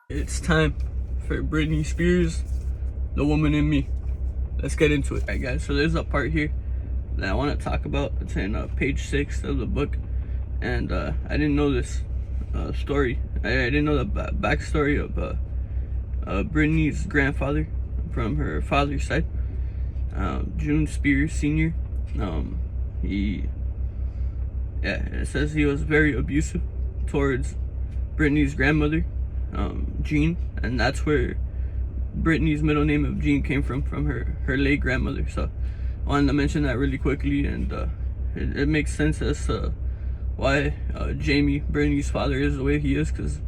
It's time for Britney Spears, The Woman in Me. Let's get into it. Alright guys, so there's a part here that I want to talk about. It's in page 6 of the book, and I didn't know this story. I didn't know the backstory of Britney's grandfather from her father's side, June Spears Sr. It says he was very abusive towards Britney's grandmother, Jean, and that's where Britney's middle name of Jean came from her late grandmother. So I wanted to mention that really quickly, and it makes sense as to why Jamie, Britney's father, is the way he is, because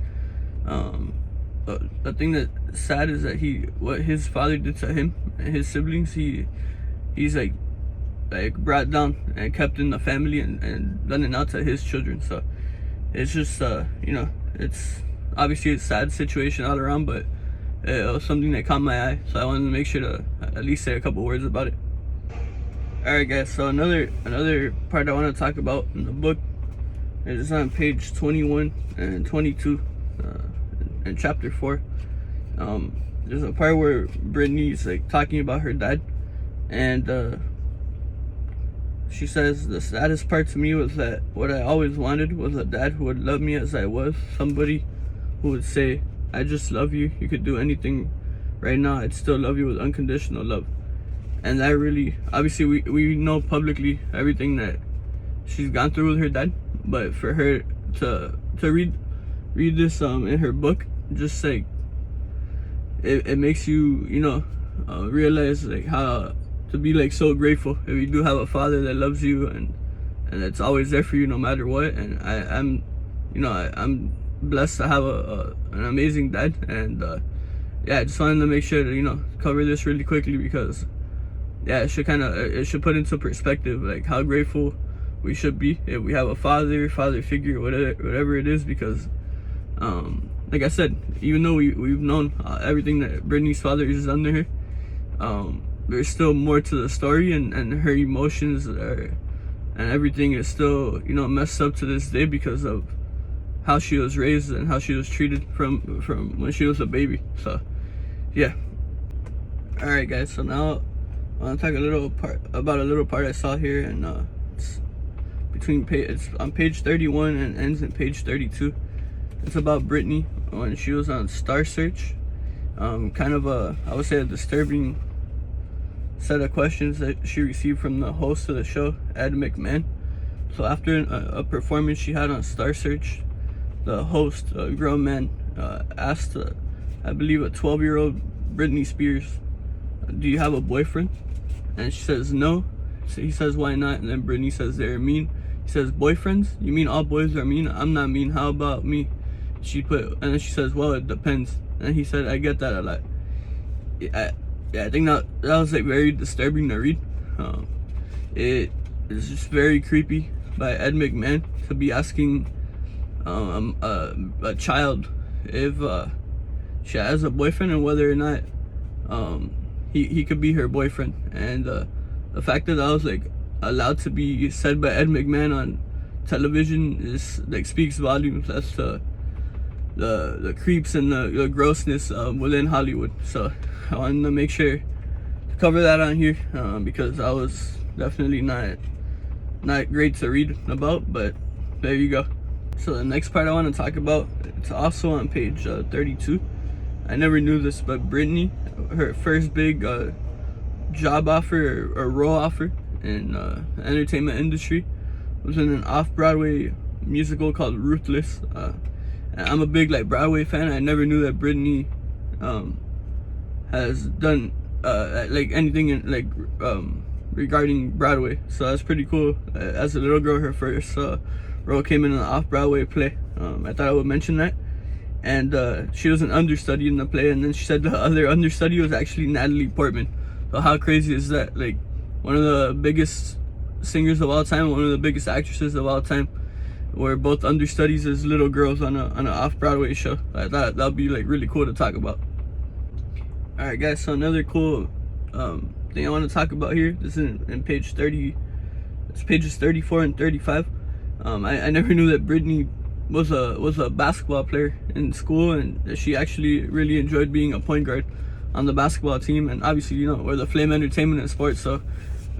the thing that's sad is that what his father did to him and his siblings, he's like brought down and kept in the family and done it out to his children. So it's just it's obviously a sad situation all around, but it was something that caught my eye, so I wanted to make sure to at least say a couple words about it. Alright guys, so another part I want to talk about in the book is on page 21 and 22 in chapter 4. There's a part where Britney's talking about her dad, and she says, "The saddest part to me was that what I always wanted was a dad who would love me as I was, somebody who would say, 'I just love you. You could do anything right now. I'd still love you with unconditional love.'" And that really, obviously, we know publicly everything that she's gone through with her dad, but for her to read this in her book, just it makes you realize how to be so grateful if you do have a father that loves you and it's always there for you no matter what. And I'm blessed to have an amazing dad, and I just wanted to make sure to cover this really quickly, because it should put into perspective how grateful we should be if we have a father figure, whatever it is, because like I said, even though we've known everything that Britney's father has done to her, there's still more to the story, and her emotions and everything is still messed up to this day because of how she was raised and how she was treated from when she was a baby. So yeah. Alright guys, so now I want to talk about a little part I saw here, and it's on page 31 and ends in page 32. It's about Britney when she was on Star Search. Kind of I would say a disturbing set of questions that she received from the host of the show, Ed McMahon. So after a performance she had on Star Search, the host, a grown man, asked, I believe, a 12-year-old Britney Spears, "Do you have a boyfriend?" And she says no. So he says, "Why not?" And then Britney says, "They're mean." He says, "Boyfriends? You mean all boys are mean? I'm not mean. How about me?" And then she says, "Well, it depends." And he said, "I get that a lot." I think that was very disturbing to read. It is just very creepy by Ed McMahon to be asking a child if she has a boyfriend and whether or not he could be her boyfriend. And the fact that was allowed to be said by Ed McMahon on television is speaks volumes as to the creeps and the grossness within Hollywood. So I wanted to make sure to cover that on here, because that was definitely not great to read about, but there you go. So the next part I want to talk about, it's also on page 32. I never knew this, but Britney, her first big job offer or role offer in the entertainment industry was in an off-Broadway musical called Ruthless. And I'm a big Broadway fan. I never knew that Britney has done anything in regarding Broadway, so that's pretty cool. As a little girl, her first role came in an off-Broadway play. I thought I would mention that. And she was an understudy in the play, and then she said the other understudy was actually Natalie Portman. So how crazy is that? One of the biggest singers of all time, one of the biggest actresses of all time, were both understudies as little girls on an off-Broadway show. I thought that'd be really cool to talk about. Alright guys, so another cool thing I want to talk about here, this is in page 30, it's pages 34 and 35. I never knew that Britney was a basketball player in school, and she actually really enjoyed being a point guard on the basketball team. And obviously, we're the Flame Entertainment and Sports, so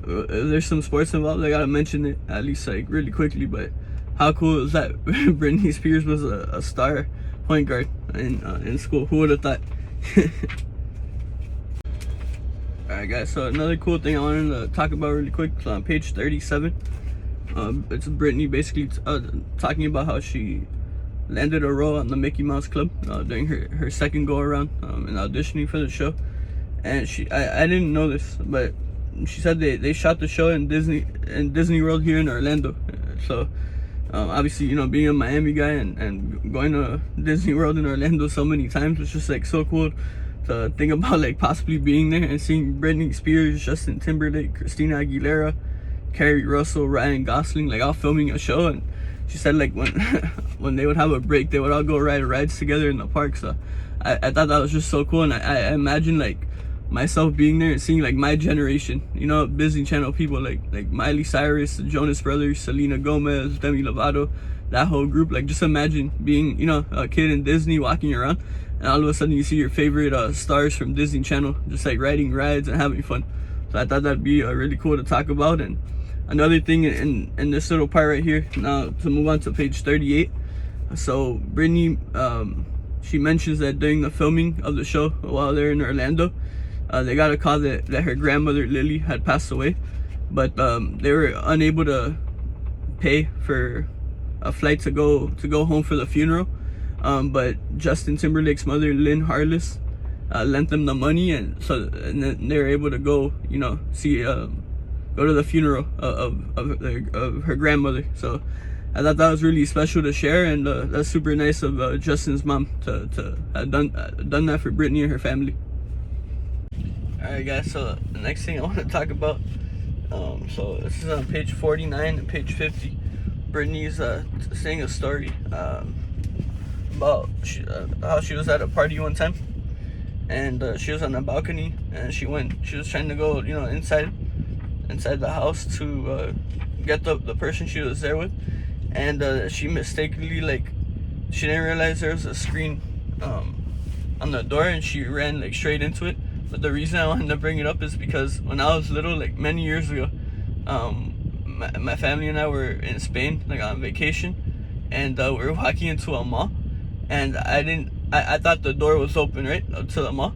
if there's some sports involved, I gotta mention it at least like really quickly. But how cool is that? Britney Spears was a star point guard in school. Who would have thought? Alright guys, so another cool thing I wanted to talk about really quick. So on page 37, it's Britney basically talking about how she landed a role on the Mickey Mouse Club during her second go around in auditioning for the show. And I didn't know this, but she said they shot the show in Disney World here in Orlando. So obviously, being a Miami guy and going to Disney World in Orlando so many times, it's just like so cool to think about like possibly being there and seeing Britney Spears, Justin Timberlake, Christina Aguilera, Carrie Russell, Ryan Gosling, like all filming a show. And she said like when they would have a break, they would all go ride rides together in the park. So I thought that was just so cool. And I imagine like myself being there and seeing like my generation, Disney Channel people like Miley Cyrus, the Jonas Brothers, Selena Gomez, Demi Lovato, that whole group. Like just imagine being a kid in Disney walking around, and all of a sudden you see your favorite stars from Disney Channel just like riding rides and having fun. So I thought that'd be really cool to talk about. And another thing in this little part right here, now to move on to page 38. So Britney, she mentions that during the filming of the show while they're in Orlando, they got a call that her grandmother Lily had passed away, but they were unable to pay for a flight to go home for the funeral. But Justin Timberlake's mother, Lynn Harless, lent them the money, and then they were able to go, see, go to the funeral of her grandmother. So I thought that was really special to share, and that's super nice of Justin's mom to have done that for Britney and her family. Alright guys, so the next thing I want to talk about, so this is on page 49 and page 50. Britney's saying a story about how she was at a party one time, and she was on the balcony, and she was trying to go inside the house to get the person she was there with, and she mistakenly she didn't realize there was a screen on the door, and she ran straight into it. But the reason I wanted to bring it up is because when I was little, many years ago, my family and I were in Spain, on vacation, and we were walking into a mall, and I thought the door was open right up to the mall,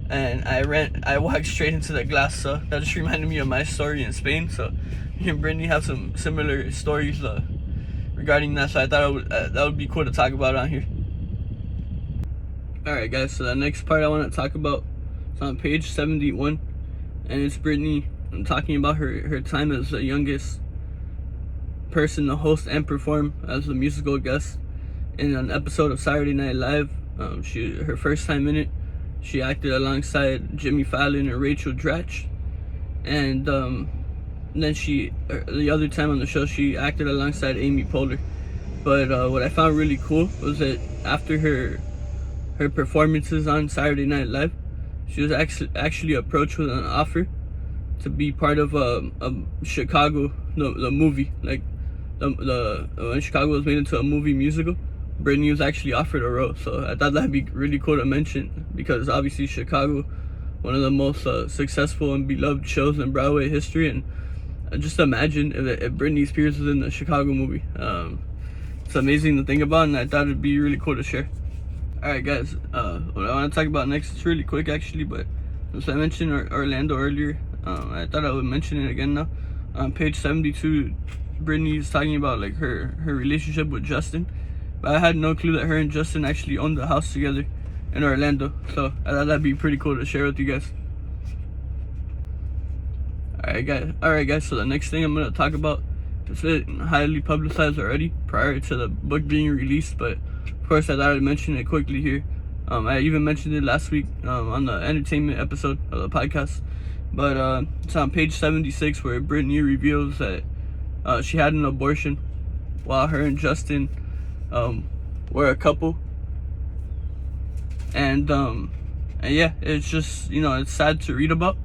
and I walked straight into the glass. So that just reminded me of my story in Spain. So me and Britney have some similar stories regarding that. So I thought that would be cool to talk about on here. Alright guys, so the next part I want to talk about, on page 71, and it's Britney talking about her time as the youngest person to host and perform as a musical guest in an episode of Saturday Night Live. Her first time in it, she acted alongside Jimmy Fallon and Rachel Dratch, and then the other time on the show, she acted alongside Amy Poehler. But what I found really cool was that after her performances on Saturday Night Live, she was actually approached with an offer to be part of Chicago, the movie. When Chicago was made into a movie musical, Britney was actually offered a role. So I thought that'd be really cool to mention, because obviously Chicago, one of the most successful and beloved shows in Broadway history, and just imagine if Britney Spears was in the Chicago movie. It's amazing to think about, and I thought it'd be really cool to share. Alright guys, what I want to talk about next is really quick actually, but as I mentioned Orlando earlier, I thought I would mention it again now. On page 72, Britney is talking about her relationship with Justin, but I had no clue that her and Justin actually owned a house together in Orlando, so I thought that'd be pretty cool to share with you guys. Alright guys, so the next thing I'm going to talk about is highly publicized already prior to the book being released, but of course I thought I'd mention it quickly here. I even mentioned it last week on the entertainment episode of the podcast, but it's on page 76 where Britney reveals that she had an abortion while her and Justin were a couple, and yeah, it's just it's sad to read about.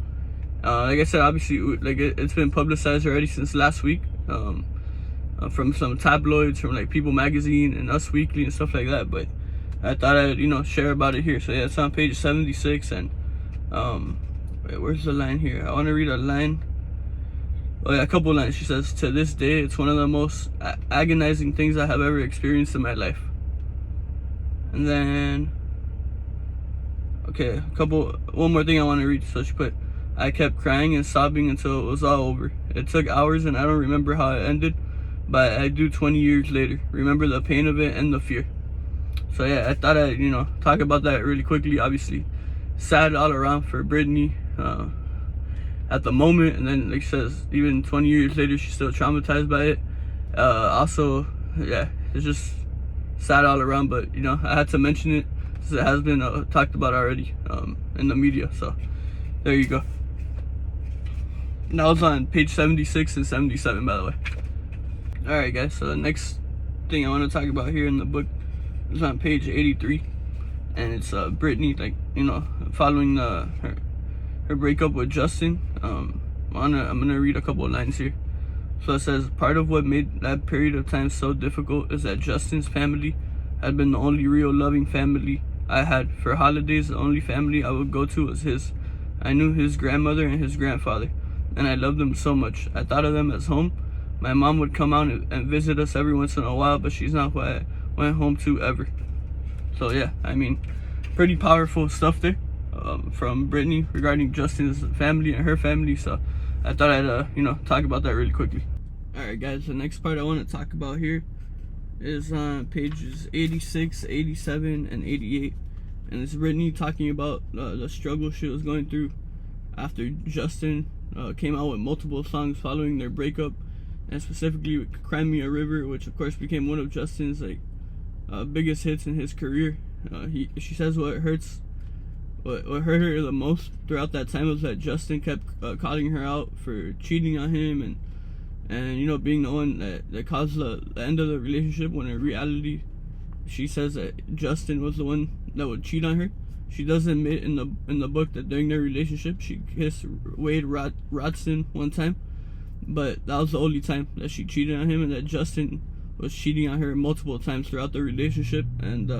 Like I said, obviously it's been publicized already since last week. from some tabloids, from like People Magazine and Us Weekly and stuff like that. But I thought I'd, share about it here. So yeah, it's on page 76. And wait, where's the line here? I want to read a line. Oh yeah, a couple lines. She says, "To this day, it's one of the most agonizing things I have ever experienced in my life." And then, okay, one more thing I want to read. So she put, "I kept crying and sobbing until it was all over. It took hours and I don't remember how it ended, but I do 20 years later. Remember the pain of it and the fear." So yeah, I thought I'd, talk about that really quickly. Obviously, sad all around for Britney at the moment. And then, like she says, even 20 years later, she's still traumatized by it. Also, yeah, it's just sad all around. But, I had to mention it since it has been talked about already in the media. So there you go. That was on page 76 and 77, by the way. Alright, guys, so the next thing I want to talk about here in the book is on page 83. And it's Britney, like, following her breakup with Justin. I'm gonna read a couple of lines here. So it says, "Part of what made that period of time so difficult is that Justin's family had been the only real loving family I had. For holidays, the only family I would go to was his. I knew his grandmother and his grandfather, and I loved them so much. I thought of them as home. My mom would come out and visit us every once in a while, but she's not who I went home to ever." So yeah, I mean, pretty powerful stuff there from Britney regarding Justin's family and her family. So I thought I'd talk about that really quickly. Alright guys, the next part I want to talk about here is on pages 86, 87, and 88. And it's Britney talking about the struggle she was going through after Justin came out with multiple songs following their breakup, and specifically with Cry Me a River, which of course became one of Justin's biggest hits in his career. She says what hurt her the most throughout that time was that Justin kept calling her out for cheating on him and being the one that caused the end of the relationship, when in reality she says that Justin was the one that would cheat on her. She does admit in the book that during their relationship she kissed Wade Rodson one time, but that was the only time that she cheated on him, and that Justin was cheating on her multiple times throughout the relationship. And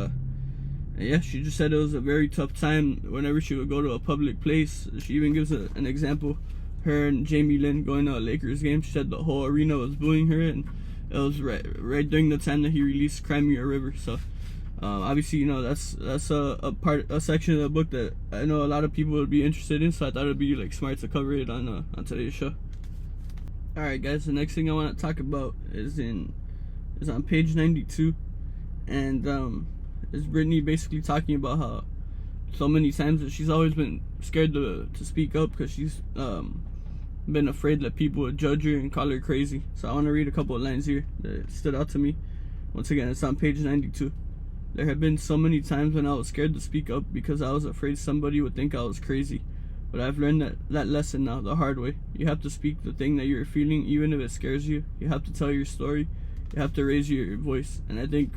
yeah, she just said it was a very tough time whenever she would go to a public place. She even gives an example. Her and Jamie Lynn going to a Lakers game. She said the whole arena was booing her, and it was right during the time that he released "Cry Me a River." So obviously, that's a section of the book that I know a lot of people would be interested in. So I thought it'd be like smart to cover it on today's show. All right, guys. The next thing I want to talk about is on page 92, and is Britney basically talking about how so many times that she's always been scared to speak up because she's been afraid that people would judge her and call her crazy. So I want to read a couple of lines here that stood out to me. Once again, it's on page 92. "There have been so many times when I was scared to speak up because I was afraid somebody would think I was crazy. But I've learned that lesson now the hard way. You have to speak the thing that you're feeling, even if it scares you. You have to tell your story. You have to raise your voice." And I think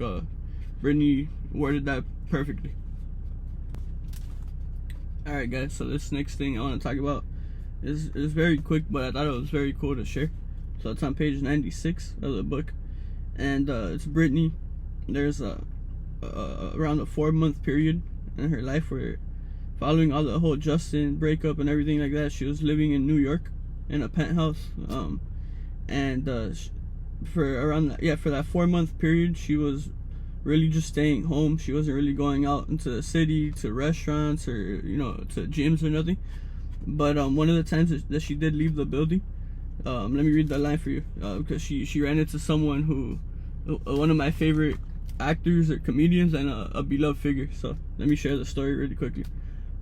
Britney worded that perfectly. Alright guys, so this next thing I want to talk about is very quick, but I thought it was very cool to share. So it's on page 96 of the book, and it's Britney. There's around a 4-month period in her life where, following all the whole Justin breakup and everything like that, she was living in New York in a penthouse, and for that 4-month period she was really just staying home. She wasn't really going out into the city to restaurants or to gyms or nothing. But one of the times that she did leave the building, let me read that line for you, because she ran into someone who, one of my favorite actors or comedians, and a beloved figure. So let me share the story really quickly.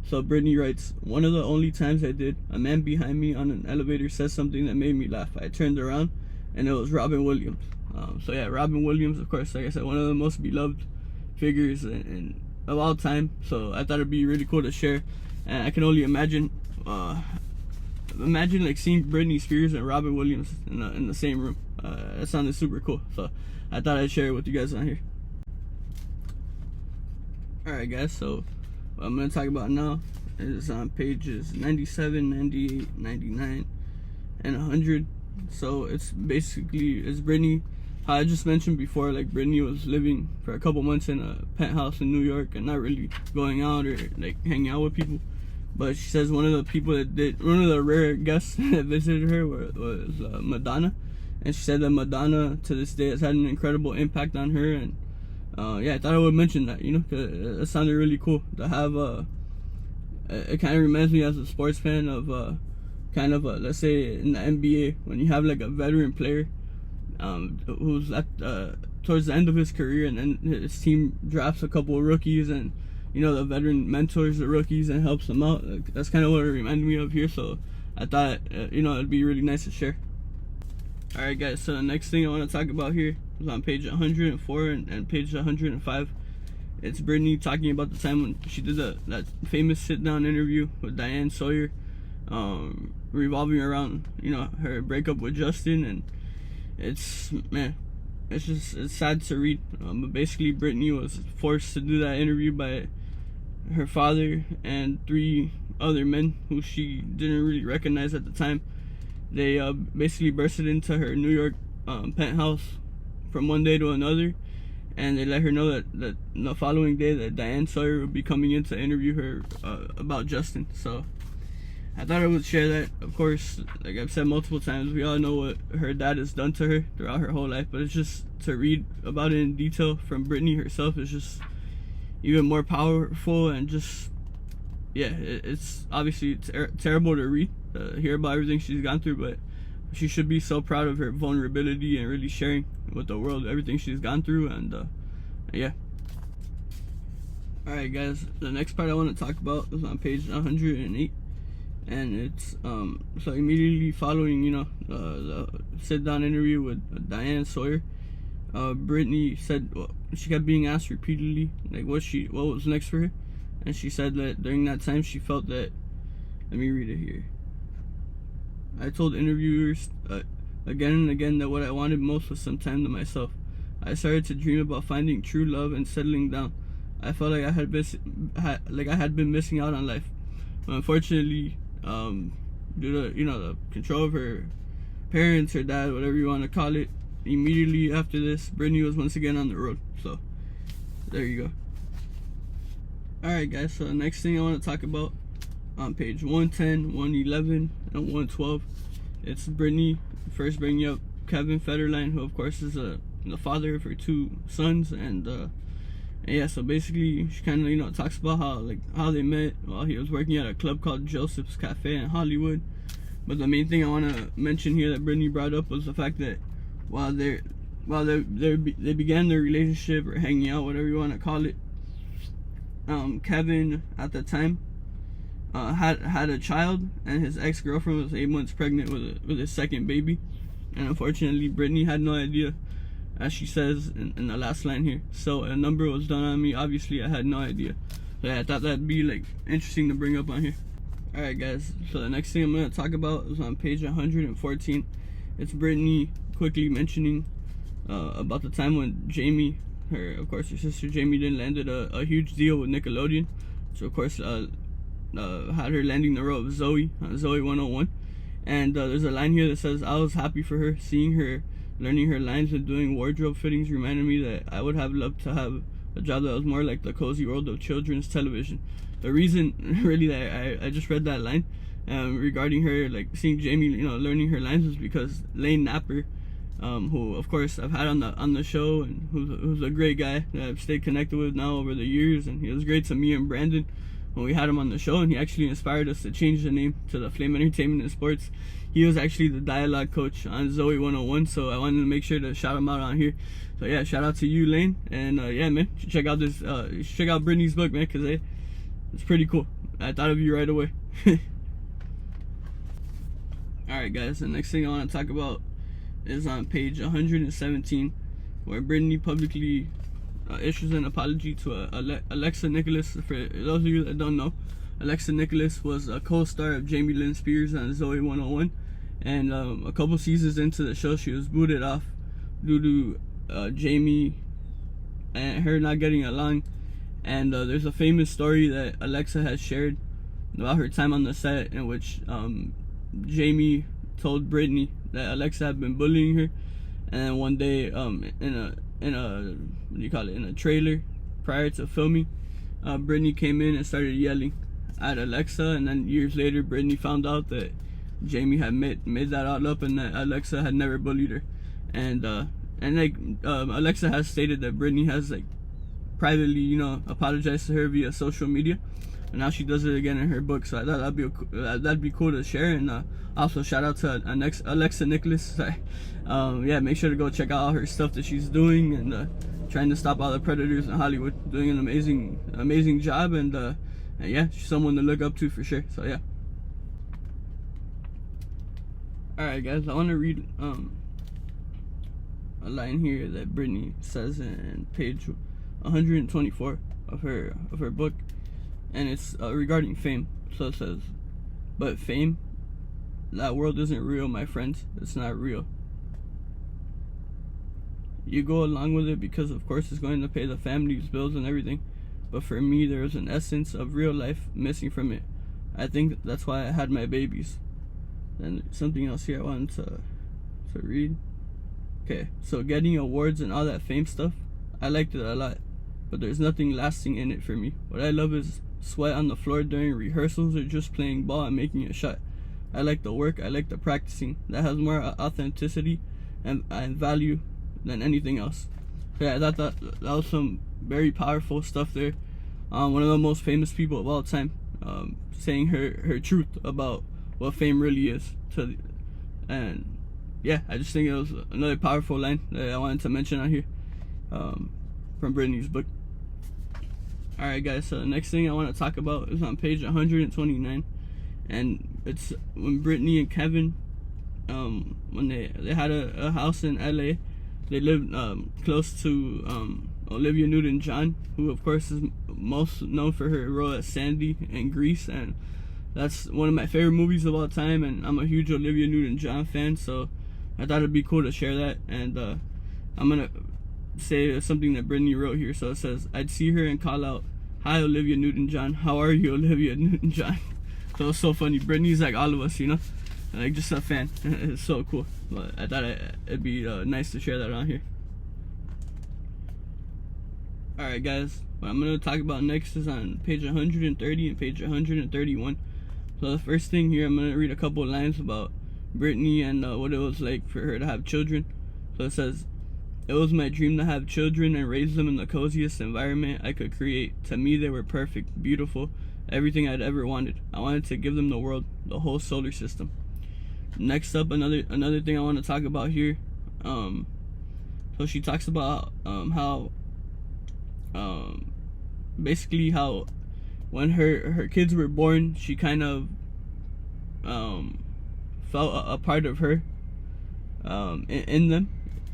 So Britney writes, "One of the only times I did, a man behind me on an elevator said something that made me laugh. I turned around and it was Robin Williams." So yeah, Robin Williams, of course, like I said, one of the most beloved figures of all time. So I thought it'd be really cool to share, and I can only imagine like seeing Britney Spears and Robin Williams in the same room. That sounded super cool, so I thought I'd share it with you guys on here. Alright guys, so what I'm going to talk about now is on pages 97, 98, 99, and 100. So it's Britney how I just mentioned before, like Britney was living for a couple months in a penthouse in New York and not really going out or like hanging out with people. But she says one of the rare guests that visited her was Madonna, and she said that Madonna to this day has had an incredible impact on her. And yeah, I thought I would mention that, 'cause it sounded really cool to have. It kind of reminds me as a sports fan of let's say in the NBA, when you have like a veteran player who's at towards the end of his career, and then his team drafts a couple of rookies, and the veteran mentors the rookies and helps them out. Like, that's kind of what it reminded me of here. So I thought it'd be really nice to share. Alright guys, so the next thing I want to talk about here is on page 104 and page 105. It's Britney talking about the time when she did that famous sit-down interview with Diane Sawyer, revolving around her breakup with Justin. And it's sad to read, but basically Britney was forced to do that interview by her father and 3 other men who she didn't really recognize at the time. They basically bursted into her New York penthouse from one day to another, and they let her know that the following day that Diane Sawyer would be coming in to interview her about Justin. So I thought I would share that. Of course, like I've said multiple times, we all know what her dad has done to her throughout her whole life, but it's just to read about it in detail from Britney herself is just even more powerful. And just, yeah, it's obviously terrible to read, hear about everything she's gone through, but she should be so proud of her vulnerability and really sharing with the world everything she's gone through. And yeah. Alright guys, the next part I want to talk about is on page 108. And it's so immediately following the sit-down interview with Diane Sawyer, Britney said, well, she kept being asked repeatedly like what was next for her, and she said that during that time she felt that, let me read it here. I told interviewers again and again that what I wanted most was some time to myself. I started to dream about finding true love and settling down. I felt like I had been missing out on life. But unfortunately, due to the control of her parents, her dad, whatever you want to call it, immediately after this, Britney was once again on the road. So there you go. Alright guys, so the next thing I want to talk about on page 110, 111, and 112, it's Britney first bringing up Kevin Federline, who of course is the father of her 2 sons. And yeah, so basically she kind of talks about how they met while he was working at a club called Joseph's Cafe in Hollywood. But the main thing I want to mention here that Britney brought up was the fact that while they began their relationship or hanging out, whatever you want to call it, Kevin at the time had a child, and his ex-girlfriend was 8 months pregnant with his second baby. And unfortunately Britney had no idea, as she says in the last line here. So a number was done on me. Obviously I had no idea. So yeah, I thought that'd be interesting to bring up on here. Alright guys, so the next thing I'm going to talk about is on page 114. It's Britney quickly mentioning about the time when Jamie, her sister Jamie, then landed a huge deal with Nickelodeon. So of course had her landing the role of Zoe on Zoe 101. And there's a line here that says, I was happy for her. Seeing her learning her lines and doing wardrobe fittings reminded me that I would have loved to have a job that was more like the cozy world of children's television. The reason really that I just read that line regarding her seeing Jamie learning her lines was because Lane Napper, who of course I've had on the show, and who's a great guy that I've stayed connected with now over the years, and he was great to me and Brandon when we had him on the show, and he actually inspired us to change the name to the Flame Entertainment and Sports. He was actually the dialogue coach on Zoe 101, so I wanted to make sure to shout him out on here. So yeah, shout out to you, Lane. And yeah, man, you should check out this check out Britney's book, man, because it's pretty cool. I thought of you right away. Alright guys, the next thing I want to talk about is on page 117, where Britney publicly issues an apology to Alexa Nicholas. For those of you that don't know, Alexa Nicholas was a co-star of Jamie Lynn Spears on Zoe 101, and a couple seasons into the show she was booted off due to Jamie and her not getting along. And there's a famous story that Alexa has shared about her time on the set, in which Jamie told Britney that Alexa had been bullying her, And then one day, in a trailer prior to filming, Britney came in and started yelling at Alexa, and then years later, Britney found out that Jamie had made that all up, and that Alexa had never bullied her. And Alexa has stated that Britney has like privately, apologized to her via social media, and now she does it again in her book. So I thought that'd be cool to share. And also shout out to Alexa Nicholas. Yeah, make sure to go check out all her stuff that she's doing, and trying to stop all the predators in Hollywood. Doing an amazing job, and yeah, she's someone to look up to for sure. So yeah. Alright guys, I want to read a line here that Britney says in page 124 of her book, and it's regarding fame. So it says, "But fame, that world isn't real, my friends. It's not real. You go along with it because of course it's going to pay the family's bills and everything, but for me there is an essence of real life missing from it. I think that's why I had my babies." And something else here I wanted to read. Okay, so getting awards and all that fame stuff, I liked it a lot, but there's nothing lasting in it for me. What I love is sweat on the floor during rehearsals or just playing ball and making a shot. I like the work, I like the practicing. That has more authenticity and value than anything else. So yeah, I thought that was some very powerful stuff there. One of the most famous people of all time, saying her truth about what fame really is. And yeah, I just think it was another powerful line that I wanted to mention on here, from Britney's book. Alright guys, so the next thing I want to talk about is on page 129, and it's when Britney and Kevin, when they had a house in LA. They lived close to Olivia Newton-John, who of course is most known for her role as Sandy in Grease, and that's one of my favorite movies of all time, and I'm a huge Olivia Newton-John fan, so I thought it'd be cool to share that. And I'm gonna say something that Britney wrote here. So it says, "I'd see her and call out, 'Hi Olivia Newton-John, how are you, Olivia Newton-John?'" So it's so funny. Britney's like all of us, like just a fan. It's so cool. But I thought it'd be nice to share that on here. Alright guys, what I'm going to talk about next is on page 130 and page 131. So the first thing here, I'm going to read a couple lines about Britney and what it was like for her to have children. So it says, "It was my dream to have children and raise them in the coziest environment I could create. To me they were perfect, beautiful, everything I'd ever wanted. I wanted to give them the world, the whole solar system." Next up, another thing I want to talk about here. So she talks about how basically how when her kids were born, she kind of felt a part of her in them,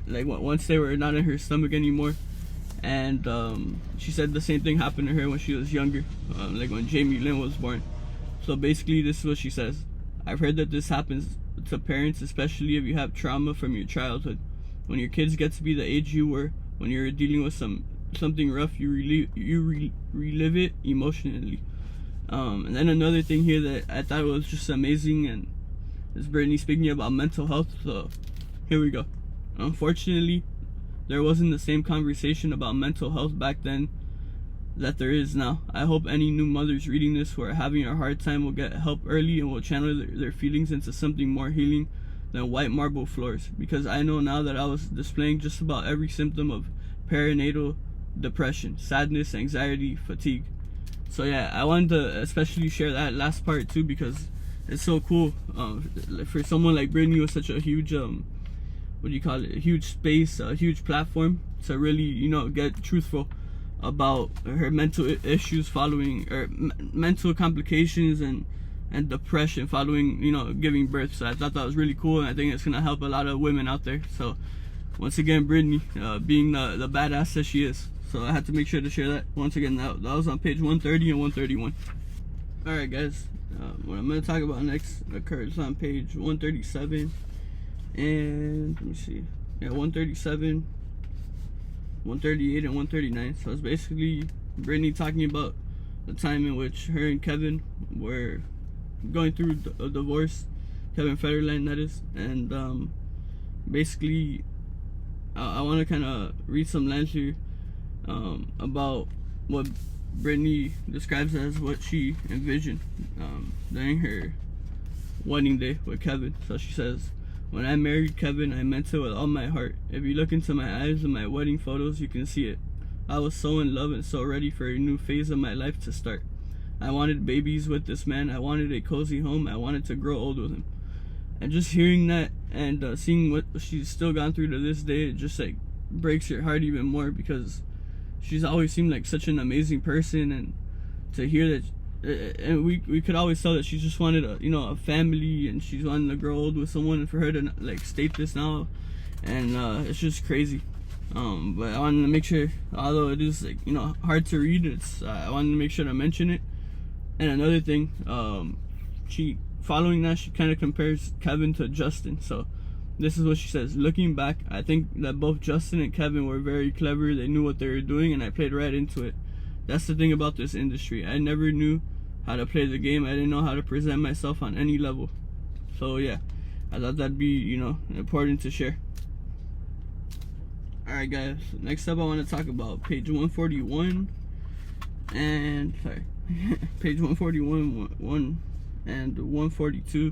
like once they were not in her stomach anymore. And she said the same thing happened to her when she was younger, like when Jamie Lynn was born. So basically this is what she says: "I've heard that this happens to parents, especially if you have trauma from your childhood. When your kids get to be the age you were when you were dealing with something rough, you relive it emotionally." And then another thing here that I thought was just amazing, and is Britney speaking about mental health. So here we go. "Unfortunately, there wasn't the same conversation about mental health back then that there is now. I hope any new mothers reading this who are having a hard time will get help early and will channel their feelings into something more healing than white marble floors, because I know now that I was displaying just about every symptom of perinatal depression, sadness, anxiety, fatigue." So yeah, I wanted to especially share that last part too, because it's so cool for someone like Britney with such a huge a huge space, a huge platform, to really get truthful about her mental issues following, or mental complications and depression following giving birth. So I thought that was really cool, and I think it's gonna help a lot of women out there. So once again, Britney, being the badass that she is. So I had to make sure to share that. Once again, that was on page 130 and 131. Alright guys, what I'm going to talk about next occurs on page 137 and let me see, 137, 138 and 139. So it's basically Britney talking about the time in which her and Kevin were going through a divorce, Kevin Federline that is, and basically I want to kind of read some lines here about what Britney describes as what she envisioned during her wedding day with Kevin. So she says, "When I married Kevin, I meant it with all my heart. If you look into my eyes in my wedding photos, you can see it. I was so in love and so ready for a new phase of my life to start. I wanted babies with this man. I wanted a cozy home. I wanted to grow old with him." And just hearing that and seeing what she's still gone through to this day, it just like breaks your heart even more, because she's always seemed like such an amazing person. And to hear that, and we could always tell that she just wanted a family, and she's wanting to grow old with someone, and for her to like state this now, and it's just crazy. But I wanted to make sure, although it is like hard to read, I wanted to make sure to mention it. And another thing, following that, she kind of compares Kevin to Justin. So this is what she says: "Looking back, I think that both Justin and Kevin were very clever. They knew what they were doing, and I played right into it. That's the thing about this industry. I never knew how to play the game. I didn't know how to present myself on any level." So yeah, I thought that'd be important to share. Alright guys, next up I want to talk about page 141 and page 141, 1 and 142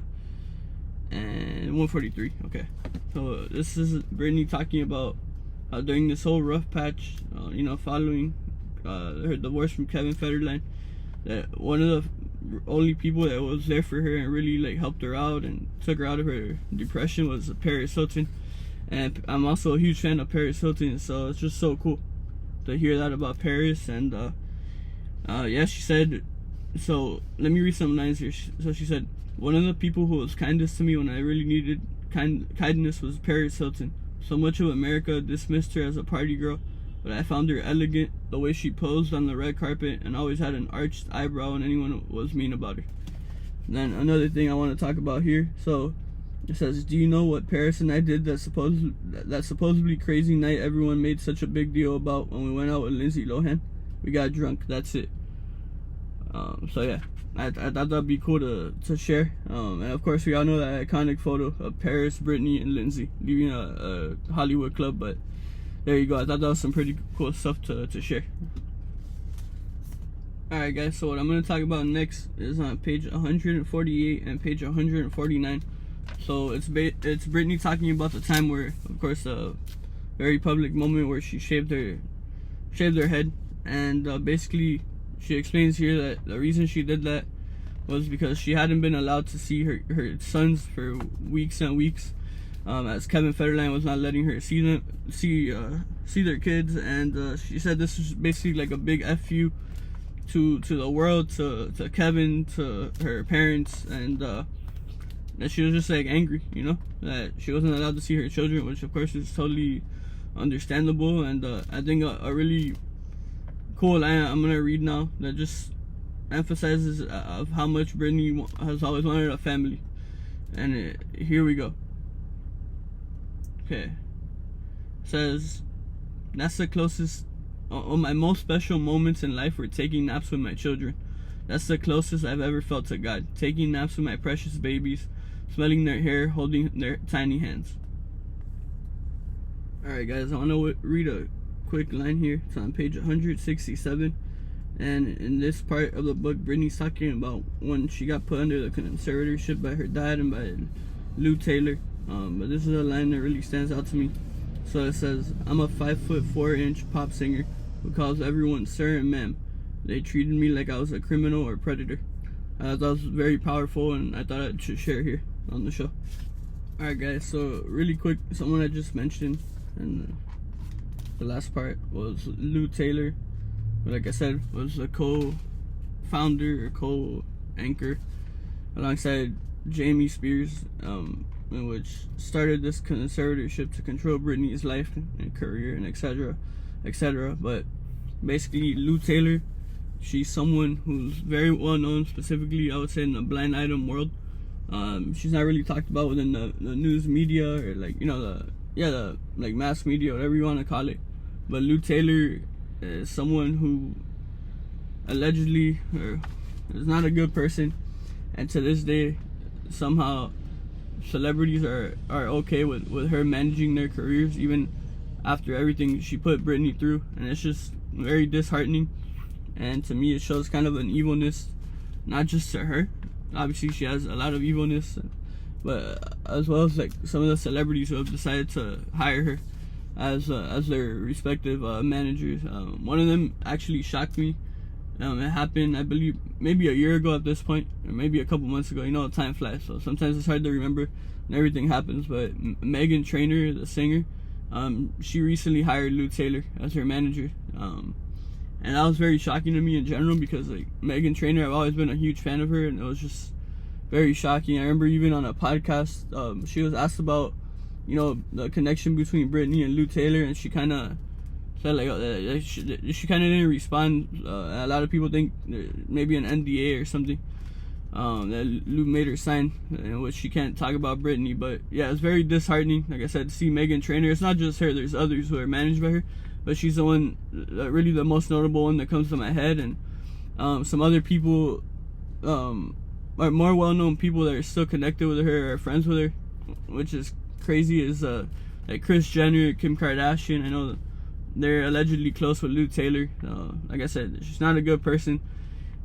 and 143. Okay, so this is Britney talking about how during this whole rough patch, following her divorce from Kevin Federline, that one of the only people that was there for her and really like helped her out and took her out of her depression was Paris Hilton. And I'm also a huge fan of Paris Hilton, so it's just so cool to hear that about Paris. And yeah, she said, so let me read some lines here. So she said, "One of the people who was kindest to me when I really needed kindness was Paris Hilton. So much of America dismissed her as a party girl, but I found her elegant, the way she posed on the red carpet, and always had an arched eyebrow when anyone was mean about her." And then another thing I want to talk about here, so it says, "Do you know what Paris and I did that supposedly crazy night everyone made such a big deal about when we went out with Lindsay Lohan? We got drunk, that's it." So yeah, I thought that'd be cool to share. And of course we all know that iconic photo of Paris, Britney, and Lindsay leaving a Hollywood club, but there you go. I thought that was some pretty cool stuff to share. Alright guys, so what I'm going to talk about next is on page 148 and page 149. So it's Britney talking about the time where, of course, a very public moment where she shaved her head, and basically she explains here that the reason she did that was because she hadn't been allowed to see her sons for weeks and weeks, as Kevin Federline was not letting her see their kids. And she said this was basically like a big FU to the world, to Kevin, to her parents, and that she was just like angry, that she wasn't allowed to see her children, which of course is totally understandable. And I think a really cool line I'm gonna read now that just emphasizes of how much Britney has always wanted a family. And here we go. Okay, it says, "That's the closest. On my most special moments in life were taking naps with my children. That's the closest I've ever felt to God. Taking naps with my precious babies, smelling their hair, holding their tiny hands." Alright guys, I want to read a quick line here. It's on page 167. And in this part of the book, Britney's talking about when she got put under the conservatorship by her dad and by Lou Taylor. But this is a line that really stands out to me. So it says, "I'm a 5'4" pop singer who calls everyone sir and ma'am. They treated me like I was a criminal or predator." That was very powerful, and I thought I should share here on the show. Alright guys, so really quick, someone I just mentioned in the last part was Lou Taylor, who, like I said, was a co-founder or co-anchor alongside Jamie Spears, in which started this conservatorship to control Britney's life and career and etc. But basically, Lou Taylor, she's someone who's very well known, specifically I would say in the blind item world. She's not really talked about within the news media, or like the like mass media, whatever you want to call it. But Lou Taylor is someone who allegedly is not a good person, and to this day somehow celebrities are okay with her managing their careers, even after everything she put Britney through, and it's just very disheartening. And to me, it shows kind of an evilness, not just to her. Obviously, she has a lot of evilness, but as well as like some of the celebrities who have decided to hire her as their respective managers. One of them actually shocked me. It happened, I believe, maybe a year ago at this point, or maybe a couple months ago. You know, time flies, so sometimes it's hard to remember and everything happens. But Meghan Trainor, the singer, she recently hired Lou Taylor as her manager. And that was very shocking to me in general, because like Meghan Trainor, I've always been a huge fan of her, and it was just very shocking. I remember even on a podcast, she was asked about, you know, the connection between Britney and Lou Taylor, and she kind of said like she kind of didn't respond. A lot of people think maybe an NDA or something that Lou made her sign, in which she can't talk about Britney. But yeah, it's very disheartening, like I said, to see Meghan Trainor. It's not just her, there's others who are managed by her, but she's the one, really the most notable one that comes to my head. And some other people, are more well-known people that are still connected with her, or friends with her, which is crazy, is like Kris Jenner, Kim Kardashian. I know they're allegedly close with Lou Taylor. Like I said, she's not a good person.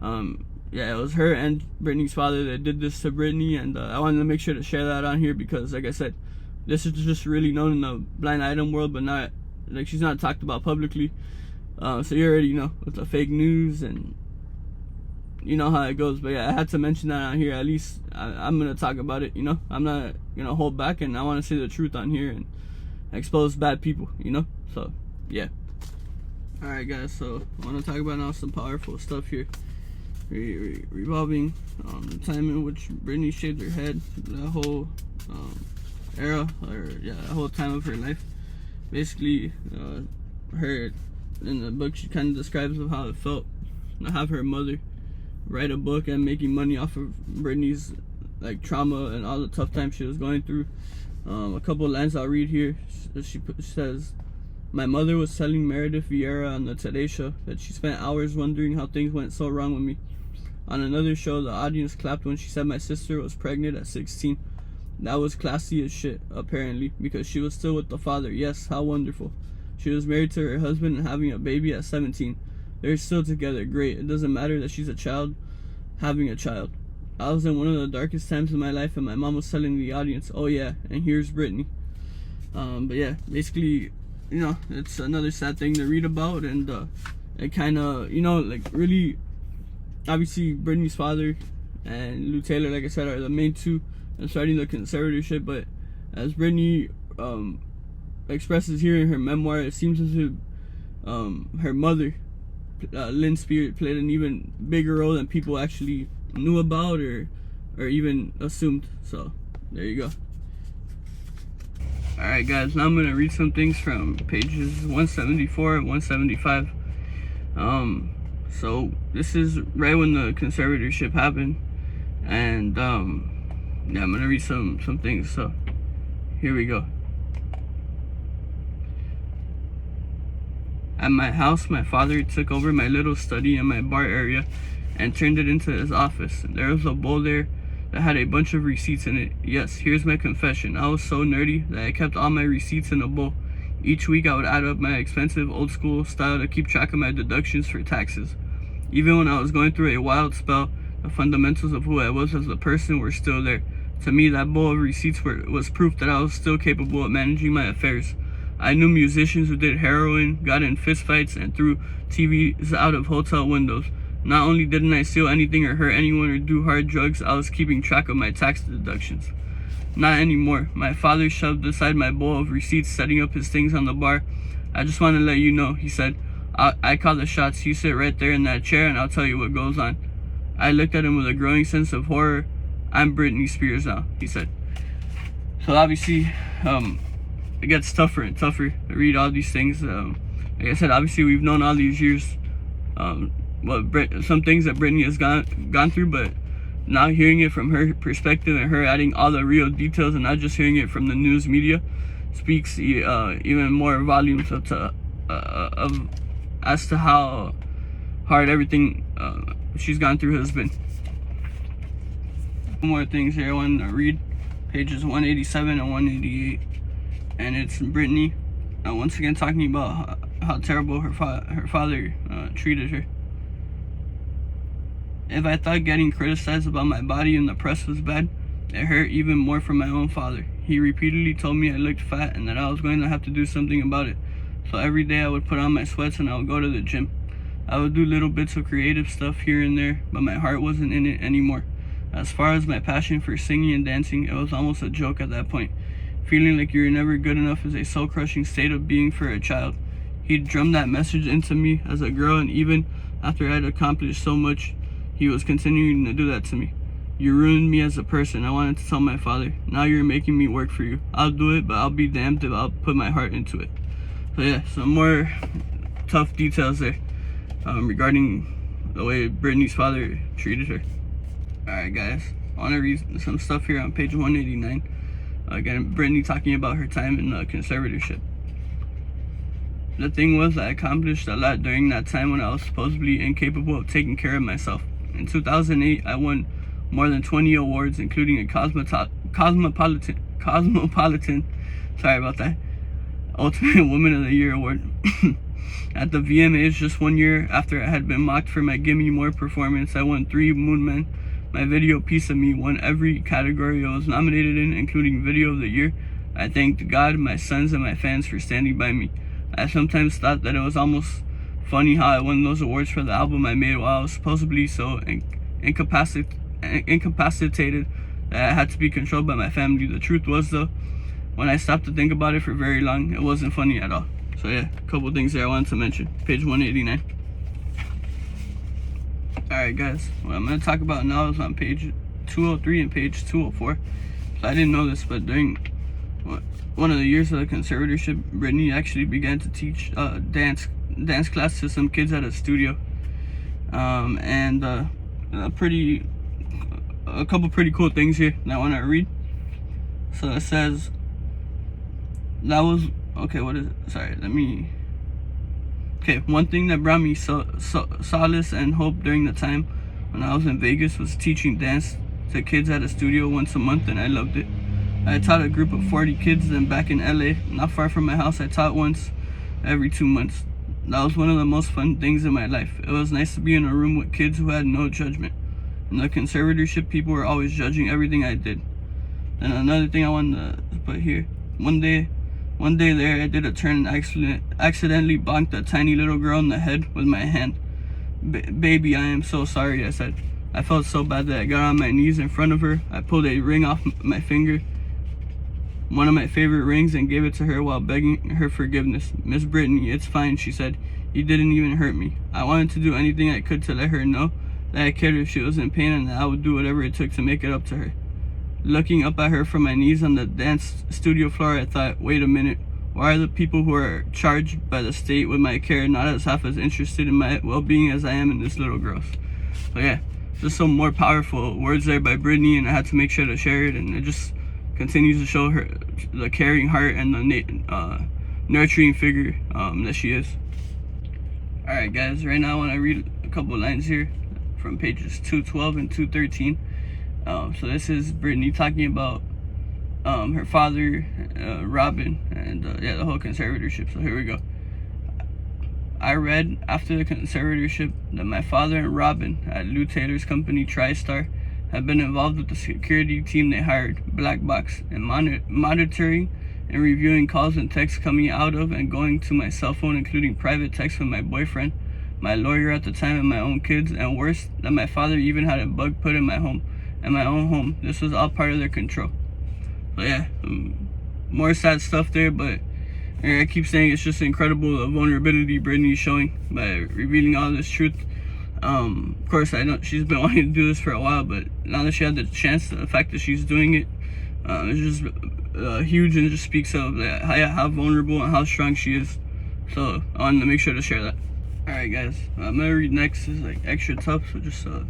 Yeah, it was her and Britney's father that did this to Britney, and I wanted to make sure to share that on here, because like I said, this is just really known in the blind item world, but not like, she's not talked about publicly. So you already know with the fake news, and you know how it goes. But yeah, I had to mention that on here. At least I'm gonna talk about it, you know. I'm not gonna hold back, and I want to say the truth on here and expose bad people, you know. So yeah. Alright guys, so I want to talk about now some powerful stuff here revolving the time in which Britney shaved her head, the whole era, or yeah, the whole time of her life. Basically, her, in the book, she kind of describes of how it felt to have her mother write a book and making money off of Britney's like trauma and all the tough times she was going through. A couple of lines I'll read here. She says, "My mother was telling Meredith Vieira on the Today Show that she spent hours wondering how things went so wrong with me. On another show, the audience clapped when she said my sister was pregnant at 16. That was classy as shit, apparently, because she was still with the father. Yes, how wonderful. She was married to her husband and having a baby at 17. They're still together. Great. It doesn't matter that she's a child having a child. I was in one of the darkest times of my life, and my mom was telling the audience, oh yeah, and here's Britney." But yeah, basically, you know, it's another sad thing to read about, and it kind of, you know, like really, obviously Britney's father and Lou Taylor, like I said, are the main two in starting the conservatorship. But as Britney expresses here in her memoir, it seems as if her mother, Lynn Spears, played an even bigger role than people actually knew about or even assumed. So there you go. Alright guys, now I'm going to read some things from pages 174 and 175. So this is right when the conservatorship happened, and yeah, I'm going to read some things. So here we go. At my house, my father took over my little study in my bar area and turned it into his office. There was a bowl there that had a bunch of receipts in it. Yes, here's my confession. I was so nerdy that I kept all my receipts in a bowl. Each week I would add up my expensive old school style to keep track of my deductions for taxes. Even when I was going through a wild spell, the fundamentals of who I was as a person were still there. To me, that bowl of receipts was proof that I was still capable of managing my affairs. I knew musicians who did heroin, got in fistfights, and threw TVs out of hotel windows. Not only didn't I steal anything or hurt anyone or do hard drugs, I was keeping track of my tax deductions. Not anymore. My father shoved aside my bowl of receipts, setting up his things on the bar. I just want to let you know, he said. I call the shots. You sit right there in that chair and I'll tell you what goes on. I looked at him with a growing sense of horror. I'm Britney Spears now, he said. So obviously, it gets tougher and tougher to read all these things. Like I said, obviously we've known all these years some things that Britney has gone through, but now hearing it from her perspective and her adding all the real details and not just hearing it from the news media speaks even more volumes as to how hard everything she's gone through has been. More things here I want to read, pages 187 and 188, and it's Britney. once again talking about how terrible her father treated her. If I thought getting criticized about my body in the press was bad, it hurt even more from my own father. He repeatedly told me I looked fat and that I was going to have to do something about it. So every day I would put on my sweats and I would go to the gym. I would do little bits of creative stuff here and there, but my heart wasn't in it anymore. As far as my passion for singing and dancing, it was almost a joke at that point. Feeling like you're never good enough is a soul-crushing state of being for a child. He drummed that message into me as a girl, and even after I'd accomplished so much, he was continuing to do that to me. You ruined me as a person, I wanted to tell my father. Now you're making me work for you. I'll do it, but I'll be damned if I'll put my heart into it. So yeah, some more tough details there regarding the way Britney's father treated her. Alright guys, I want to read some stuff here on page 189. Again, Britney talking about her time in conservatorship. The thing was, I accomplished a lot during that time when I was supposedly incapable of taking care of myself. In 2008, I won more than 20 awards, including a Cosmopolitan, sorry about that, Ultimate Woman of the Year award. At the VMAs, just 1 year after I had been mocked for my Gimme More performance, I won 3 Moon Men. My video Piece of Me won every category I was nominated in, including Video of the Year. I thanked God, my sons, and my fans for standing by me. I sometimes thought that it was almost funny how I won those awards for the album I made while I was supposedly so incapacitated that I had to be controlled by my family. The truth was, though, when I stopped to think about it for very long, it wasn't funny at all. So yeah, a couple things there I wanted to mention. Page 189. Alright guys, what I'm going to talk about now is on page 203 and page 204. So I didn't know this, but during one of the years of the conservatorship, Britney actually began to teach dance class to some kids at a studio. A couple pretty cool things here that I want to read. So it says, that was, okay, what is it? Sorry, one thing that brought me solace and hope during the time when I was in Vegas was teaching dance to kids at a studio once a month, and I loved it. I taught a group of 40 kids, then back in LA, not far from my house, I taught once every 2 months. That was one of the most fun things in my life. It was nice to be in a room with kids who had no judgment. In the conservatorship, people were always judging everything I did. And another thing I wanted to put here, one day there, I did a turn and accidentally bonked a tiny little girl in the head with my hand. Baby, I am so sorry, I said. I felt so bad that I got on my knees in front of her. I pulled a ring off my finger, one of my favorite rings, and gave it to her while begging her forgiveness. Miss Britney, it's fine, she said. You didn't even hurt me. I wanted to do anything I could to let her know that I cared if she was in pain and that I would do whatever it took to make it up to her. Looking up at her from my knees on the dance studio floor, I thought, wait a minute, why are the people who are charged by the state with my care not as half as interested in my well-being as I am in this little girl's? So yeah, just some more powerful words there by Britney, and I had to make sure to share it, and it just continues to show her the caring heart and the nurturing figure that she is. Alright guys, right now I want to read a couple lines here from pages 212 and 213. So this is Britney talking about her father, Robin, and the whole conservatorship. So here we go. I read after the conservatorship that my father and Robin at Lou Taylor's company TriStar had been involved with the security team they hired, Black Box, in monitoring and reviewing calls and texts coming out of and going to my cell phone, including private texts with my boyfriend, my lawyer at the time, and my own kids, and worse, that my father even had a bug put in my home. In my own home. This was all part of their control. So yeah, more sad stuff there, but I keep saying it's just incredible the vulnerability Britney's showing by revealing all this truth. Of course, I know she's been wanting to do this for a while, but now that she had the chance, the fact that she's doing it, it's just huge, and just speaks of how vulnerable and how strong she is. So I wanted to make sure to share that. Alright guys, I'm gonna read next is like extra tough, so just I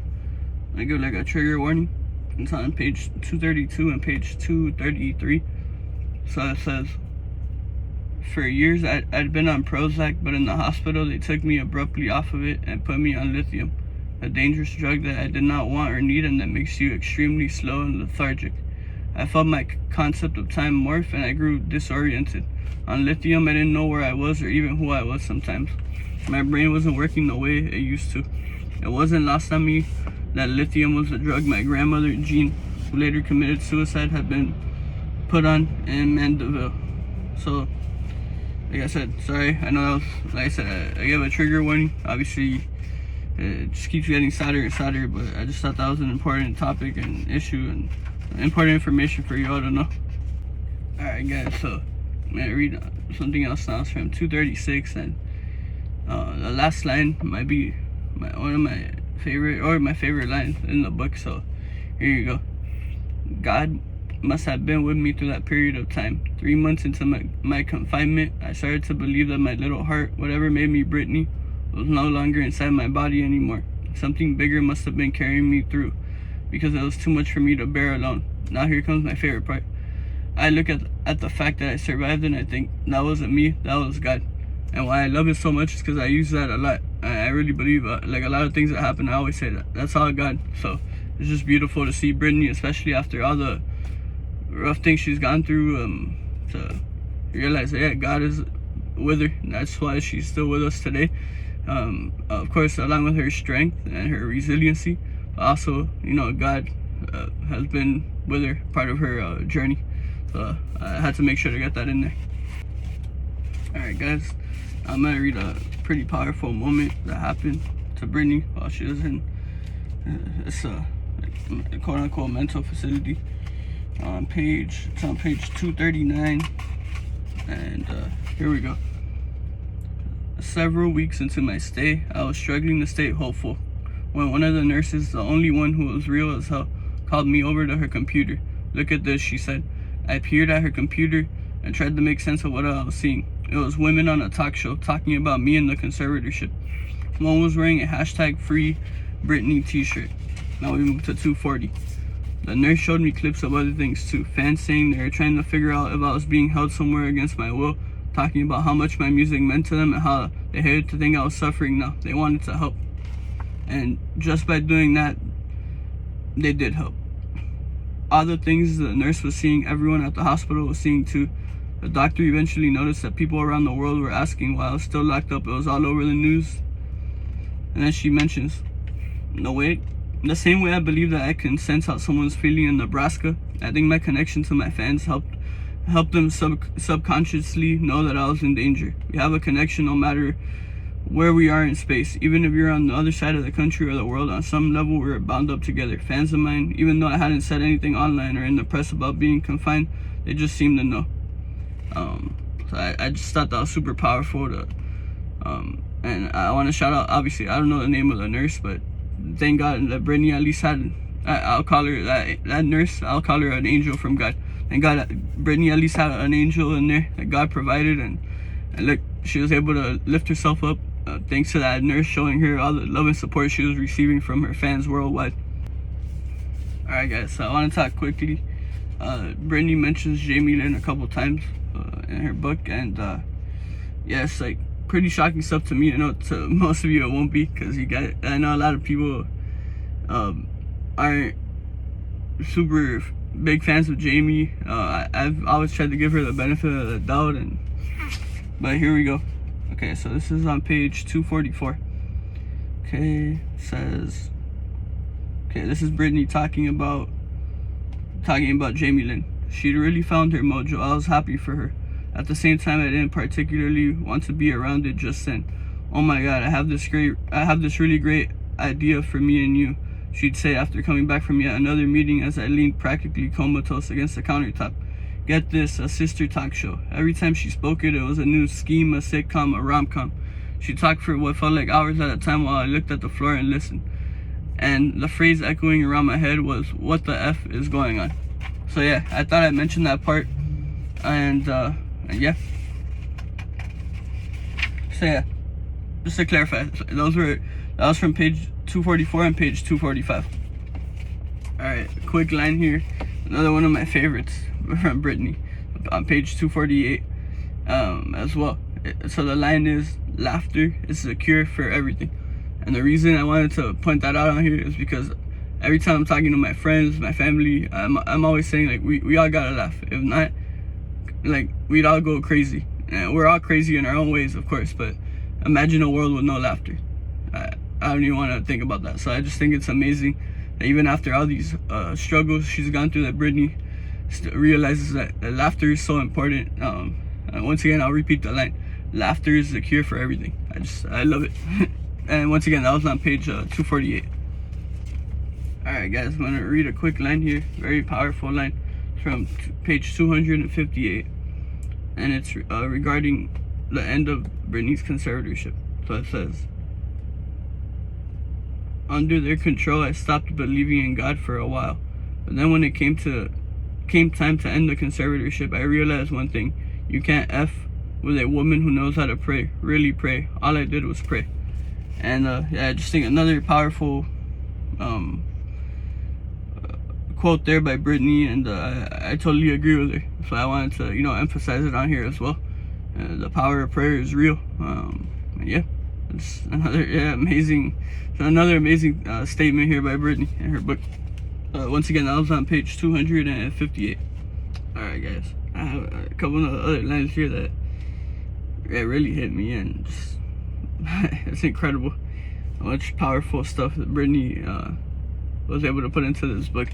give like a trigger warning. It's on page 232 and page 233. So it says, for years I'd been on Prozac, but in the hospital they took me abruptly off of it and put me on lithium, a dangerous drug that I did not want or need and that makes you extremely slow and lethargic. I felt my concept of time morph and I grew disoriented. On lithium, I didn't know where I was or even who I was sometimes. My brain wasn't working the way it used to. It wasn't lost on me that lithium was a drug my grandmother, Jean, who later committed suicide, had been put on in Mandeville. So, like I said, sorry, I know that was, like I said, I gave a trigger warning. Obviously, it just keeps getting sadder and sadder, but I just thought that was an important topic and issue and important information for you all to know. Alright guys, so I'm gonna read something else now. It's from 236, and the last line might be one of my favorite lines in the book, so here you go. God must have been with me through that period of time. 3 months into my confinement, I started to believe that my little heart, whatever made me Britney, was no longer inside my body anymore. Something bigger must have been carrying me through, because it was too much for me to bear alone. Now here comes my favorite part. I look at the fact that I survived and I think that wasn't me, that was God. And why I love it so much is because I use that a lot. I really believe, like a lot of things that happen, I always say that's all God. So it's just beautiful to see Britney, especially after all the rough things she's gone through, to realize that, yeah, God is with her. And that's why she's still with us today. Of course, along with her strength and her resiliency, also, God has been with her, part of her journey. So I had to make sure to get that in there. Alright guys, I'm gonna read a pretty powerful moment that happened to Britney while she was in this quote unquote mental facility. It's on page 239, and here we go. Several weeks into my stay, I was struggling to stay hopeful when one of the nurses, the only one who was real as hell, called me over to her computer. Look at this, she said. I peered at her computer and tried to make sense of what I was seeing. It was women on a talk show talking about me and the conservatorship. One was wearing a hashtag free Britney t-shirt. Now we move to 240. The nurse showed me clips of other things too. Fans saying they were trying to figure out if I was being held somewhere against my will, talking about how much my music meant to them and how they hated to think I was suffering now. They wanted to help. And just by doing that, they did help. All the things the nurse was seeing, everyone at the hospital was seeing too. The doctor eventually noticed that people around the world were asking why I was still locked up. It was all over the news. And then she mentions, the same way I believe that I can sense how someone's feeling in Nebraska, I think my connection to my fans helped them subconsciously know that I was in danger. We have a connection no matter where we are in space. Even if you're on the other side of the country or the world, on some level we're bound up together. Fans of mine, even though I hadn't said anything online or in the press about being confined, they just seemed to know. So I just thought that was super powerful to, and I want to shout out, obviously I don't know the name of the nurse, but thank God that Britney at least had, I'll call her that nurse, I'll call her an angel from God. Thank God that Britney at least had an angel in there that God provided, and look, she was able to lift herself up thanks to that nurse showing her all the love and support she was receiving from her fans worldwide. Alright guys, so I want to talk quickly. Britney mentions Jamie Lynn a couple times in her book, and yeah, it's like pretty shocking stuff to me. I know to most of you it won't be, because I know a lot of people aren't super big fans of Jamie. I've always tried to give her the benefit of the doubt, but here we go. Okay, so this is on page 244. Okay, says, okay, this is Britney talking about Jamie Lynn. She'd really found her mojo. I was happy for her. At the same time, I didn't particularly want to be around it just then. Oh my God, I have this really great idea for me and you, she'd say after coming back from yet another meeting as I leaned practically comatose against the countertop. Get this, a sister talk show. Every time she spoke it was a new scheme, a sitcom, a rom-com. She talked for what felt like hours at a time while I looked at the floor and listened. And the phrase echoing around my head was, what the F is going on? So yeah, I thought I'd mention that part. And yeah. So yeah, just to clarify, that was from page 244 and page 245. Alright, quick line here. Another one of my favorites from Britney on page 248 as well. So the line is, laughter is the cure for everything. And the reason I wanted to point that out on here is because every time I'm talking to my friends, my family, I'm always saying, like, we all gotta laugh. If not, like, we'd all go crazy. And we're all crazy in our own ways, of course, but imagine a world with no laughter. I don't even want to think about that. So I just think it's amazing that even after all these struggles she's gone through, that Britney realizes that laughter is so important. And once again, I'll repeat the line: laughter is the cure for everything. I love it. And once again, that was on page 248. Alright guys, I'm going to read a quick line here, very powerful line from page 258, and it's regarding the end of Britney's conservatorship. So it says, under their control, I stopped believing in God for a while, but then when it came time to end the conservatorship, I realized one thing: you can't F with a woman who knows how to pray, really pray. All I did was pray. And yeah, I just think another powerful quote there by Britney, and I totally agree with her. So I wanted to, emphasize it on here as well. The power of prayer is real. Yeah, it's another amazing statement here by Britney in her book. Once again, that was on page 258. All right, guys, I have a couple of other lines here that really hit me, and just, it's incredible how much powerful stuff that Britney was able to put into this book.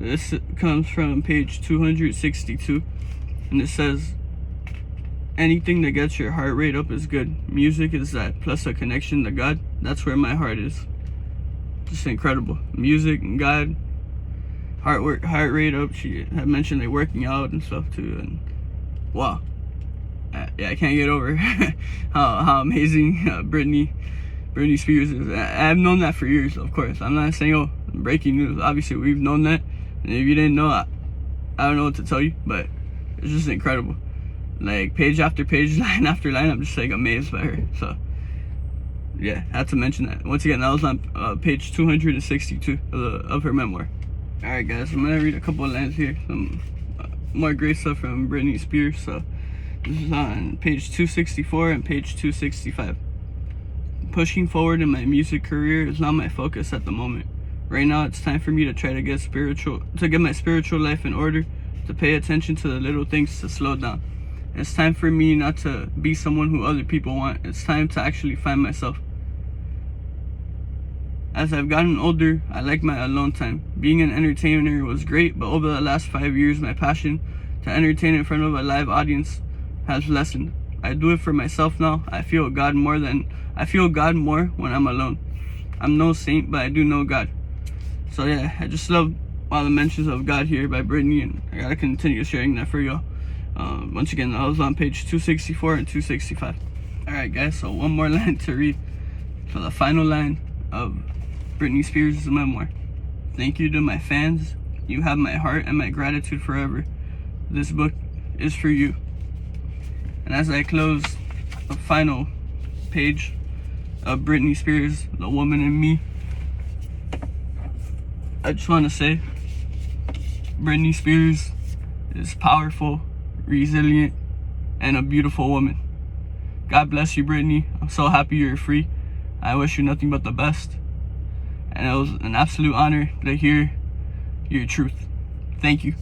This comes from page 262, and it says, anything that gets your heart rate up is good. Music is that, plus a connection to God. That's where my heart is. Just incredible. Music and God, heart rate up. She had mentioned like working out and stuff too, and wow. Yeah, I can't get over how amazing Britney Spears is. I've known that for years, of course. I'm not saying, breaking news. Obviously, we've known that. And if you didn't know, I don't know what to tell you, but it's just incredible. Like, page after page, line after line, I'm just like amazed by her. So, yeah, I had to mention that. Once again, that was on page 262 of her memoir. Alright, guys, I'm going to read a couple of lines here. Some more great stuff from Britney Spears. So, this is on page 264 and page 265. Pushing forward in my music career is not my focus at the moment. Right now, it's time for me to try to get my spiritual life in order, to pay attention to the little things, to slow down. It's time for me not to be someone who other people want. It's time to actually find myself. As I've gotten older, I like my alone time. Being an entertainer was great, but over the last 5 years, my passion to entertain in front of a live audience has lessened. I do it for myself now. I feel God more when I'm alone. I'm no saint, but I do know God. So yeah, I just love all the mentions of God here by Britney, and I gotta continue sharing that for y'all. Once again, that was on page 264 and 265. Alright guys, so one more line to read. So the final line of Britney Spears' memoir. Thank you to my fans. You have my heart and my gratitude forever. This book is for you. And as I close the final page of Britney Spears, The Woman in Me, I just want to say, Britney Spears is powerful, resilient, and a beautiful woman. God bless you, Britney. I'm so happy you're free. I wish you nothing but the best. And it was an absolute honor to hear your truth. Thank you.